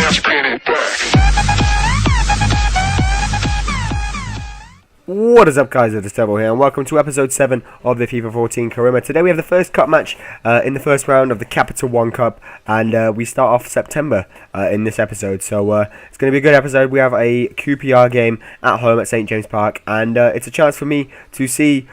What is up, guys? It is Tervo here, and welcome to episode 7 of the FIFA 14 Karima. Today we have the first cup match in the first round of the Capital One Cup, and we start off September in this episode. So it's going to be a good episode. We have a QPR game at home at St James Park, and it's a chance for me to see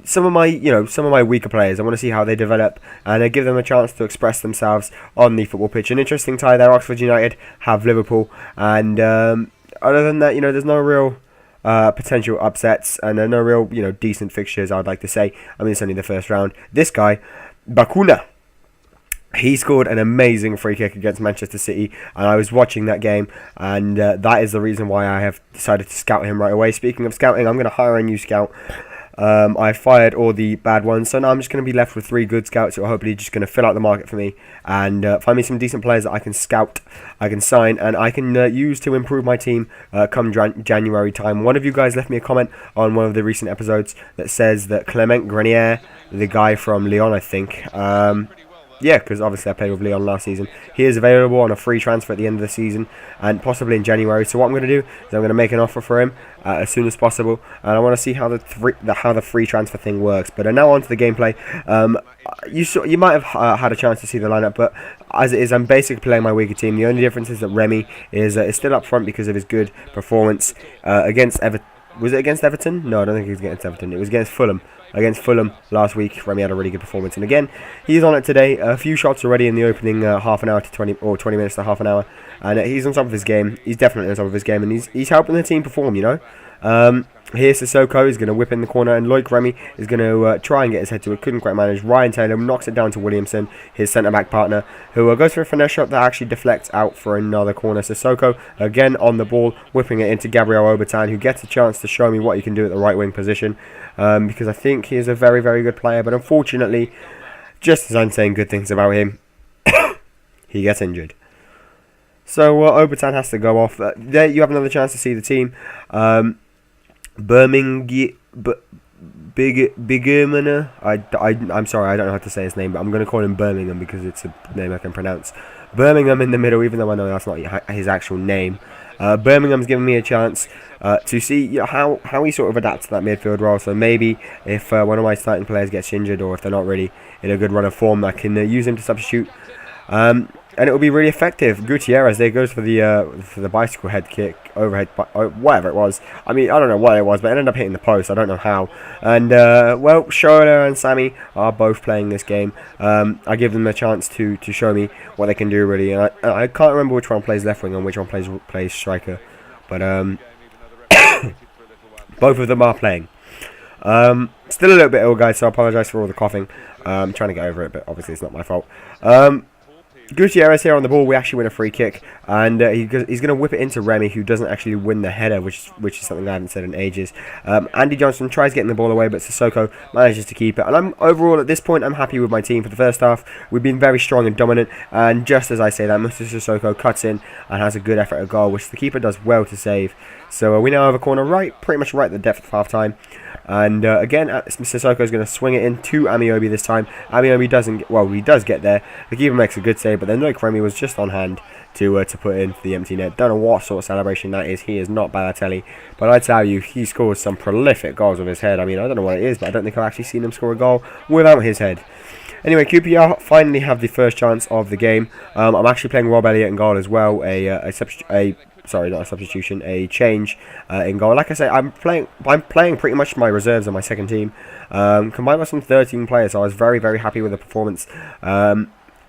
some of my weaker players. I want to see how they develop and give them a chance to express themselves on the football pitch. An interesting tie there. Oxford United have Liverpool, and other than that, there's no real potential upsets, and no real, decent fixtures, I'd like to say. I mean, it's only the first round. This guy, Bakuna, he scored an amazing free kick against Manchester City, and I was watching that game, and that is the reason why I have decided to scout him right away. Speaking of scouting, I'm going to hire a new scout. I fired all the bad ones, so now I'm just going to be left with 3 good scouts who are hopefully just going to fill out the market for me and find me some decent players that I can scout, I can sign, and I can use to improve my team come January time. One of you guys left me a comment on one of the recent episodes that says that Clement Grenier, the guy from Lyon, I think, yeah, because obviously I played with Lyon last season. He is available on a free transfer at the end of the season and possibly in January. So what I'm going to do is I'm going to make an offer for him as soon as possible, and I want to see how the free transfer thing works. But now on to the gameplay. You might have had a chance to see the lineup, but as it is, I'm basically playing my weaker team. The only difference is that Remy is still up front because of his good performance against Everton. Was it against Everton? No, I don't think it was against Everton. It was against Fulham. Against Fulham last week, Remy had a really good performance, and again, he's on it today. A few shots already in the opening half an hour to 20 minutes to half an hour, and he's on top of his game. He's definitely on top of his game, and he's helping the team perform. Here's Sissoko. He's going to whip in the corner, and Loic Remy is going to try and get his head to it. Couldn't quite manage. Ryan Taylor knocks it down to Williamson, his centre-back partner, who goes for a finesse shot that actually deflects out for another corner. Sissoko, again on the ball, whipping it into Gabriel Obertan, who gets a chance to show me what he can do at the right-wing position, because I think he is a very, very good player, but unfortunately, just as I'm saying good things about him, he gets injured. So Obertan has to go off. There you have another chance to see the team. Birmingham, I'm sorry, I don't know how to say his name, but I'm going to call him Birmingham because it's a name I can pronounce. Birmingham in the middle, even though I know that's not his actual name. Birmingham's giving me a chance to see how he sort of adapts to that midfield role. So maybe if one of my starting players gets injured, or if they're not really in a good run of form, I can use him to substitute. And it will be really effective. Gutierrez there goes for the bicycle head kick, overhead, whatever it was. I mean, I don't know what it was, but it ended up hitting the post. I don't know how. And well, Shola and Sammy are both playing this game. I give them a chance to show me what they can do really. And I can't remember which one plays left wing and which one plays striker, but both of them are playing. Still a little bit ill, guys, so I apologise for all the coughing. I'm trying to get over it, but obviously it's not my fault. Gutierrez here on the ball. We actually win a free kick, and he's going to whip it into Remy, who doesn't actually win the header, which is something I haven't said in ages. Andy Johnson tries getting the ball away, but Sissoko manages to keep it. And I'm overall at this point, I'm happy with my team for the first half. We've been very strong and dominant, and just as I say that, Mr. Sissoko cuts in and has a good effort at goal, which the keeper does well to save. So we now have a corner pretty much right at the depth of half time. And again, Sissoko is going to swing it in to Amiobi this time. Amiobi he does get there. The keeper makes a good save, but then Loic Remy was just on hand to put it into the empty net. Don't know what sort of celebration that is. He is not Balotelli, but I tell you, he scores some prolific goals with his head. I mean, I don't know what it is, but I don't think I've actually seen him score a goal without his head. Anyway, QPR finally have the first chance of the game. I'm actually playing Rob Elliott in goal as well. Sorry, not a substitution, a change in goal. Like I say, I'm playing pretty much my reserves on my second team. Combined with some 13 players, so I was very, very happy with the performance.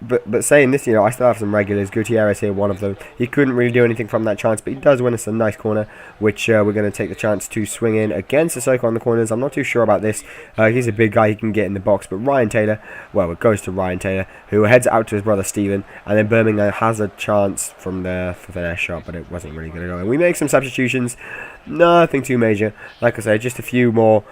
But saying this, I still have some regulars. Gutierrez here, one of them. He couldn't really do anything from that chance, but he does win us a nice corner, which we're going to take the chance to swing in against Sissoko on the corners. I'm not too sure about this. He's a big guy. He can get in the box, but Ryan Taylor, well, it goes to Ryan Taylor, who heads out to his brother Stephen, and then Birmingham has a chance from the finesse shot, but it wasn't really going to go. And we make some substitutions. Nothing too major. Like I say, just a few more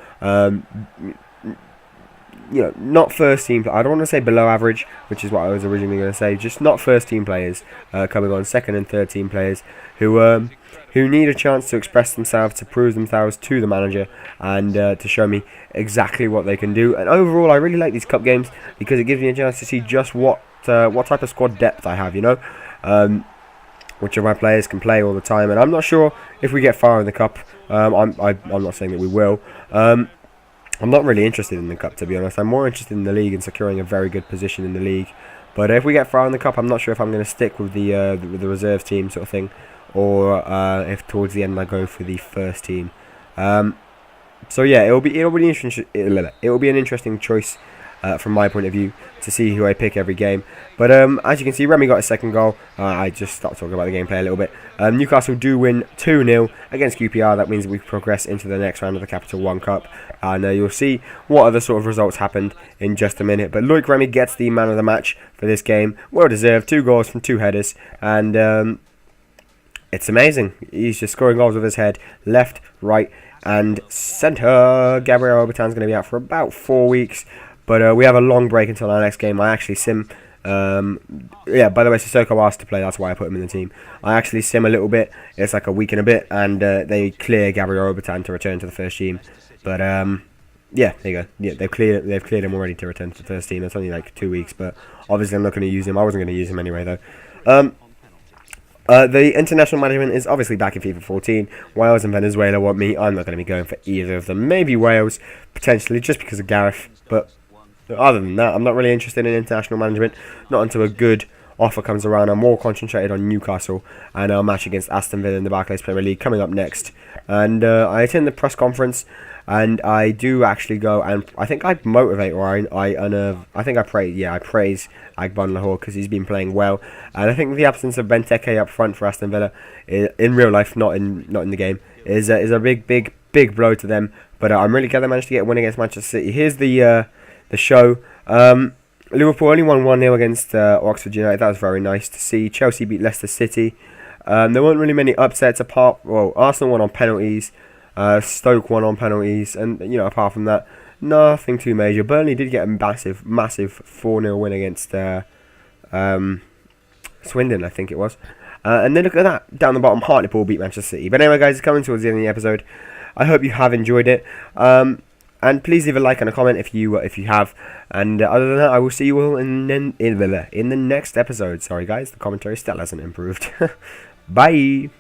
not first team. I don't want to say below average, which is what I was originally going to say. Just not first team players coming on, second and third team players who need a chance to express themselves, to prove themselves to the manager, and to show me exactly what they can do. And overall, I really like these cup games because it gives me a chance to see just what type of squad depth I have. which of my players can play all the time, and I'm not sure if we get far in the cup. I'm not saying that we will. I'm not really interested in the cup, to be honest. I'm more interested in the league and securing a very good position in the league. But if we get far in the cup, I'm not sure if I'm going to stick with the reserve team sort of thing, or if towards the end I go for the first team. So yeah, it'll be an interesting choice from my point of view to see who I pick every game. But as you can see, Remy got a second goal. I just stopped talking about the gameplay a little bit. Newcastle do win 2-0 against QPR. That means we progress into the next round of the Capital One Cup. And you'll see what other sort of results happened in just a minute. But Loic Remy gets the man of the match for this game. Well deserved. 2 goals from 2 headers. And it's amazing. He's just scoring goals with his head. Left, right, and centre. Gabriel Obertan's going to be out for about 4 weeks. But we have a long break until our next game. I actually sim... yeah, by the way, Sissoko asked to play. That's why I put him in the team. I actually sim a little bit. It's like a week and a bit. And they clear Gabriel Obertan to return to the first team. But, yeah, there you go. Yeah, they've cleared him already to return to the first team. It's only like 2 weeks. But obviously I'm not going to use him. I wasn't going to use him anyway, though. The international management is obviously back in FIFA 14. Wales and Venezuela want me. I'm not going to be going for either of them. Maybe Wales, potentially, just because of Gareth. But other than that, I'm not really interested in international management. Not until a good offer comes around. I'm more concentrated on Newcastle and our match against Aston Villa in the Barclays Premier League coming up next. And I attend the press conference, and I do actually go, and I think I motivate, or I praise Agban Lahore because he's been playing well. And I think the absence of Benteke up front for Aston Villa, in real life, not in the game, is a big blow to them. But I'm really glad they managed to get a win against Manchester City. Here's the show. Liverpool only won 1-0 against Oxford United. That was very nice to see. Chelsea beat Leicester City. There weren't really many upsets apart. Well, Arsenal won on penalties. Stoke won on penalties, and apart from that, nothing too major. Burnley did get a massive 4-0 win against Swindon, I think it was. And then look at that, down the bottom, Hartlepool beat Manchester City. But anyway, guys, it's coming towards the end of the episode. I hope you have enjoyed it. And please leave a like and a comment if you have. And other than that, I will see you all in the next episode. Sorry, guys, the commentary still hasn't improved. Bye.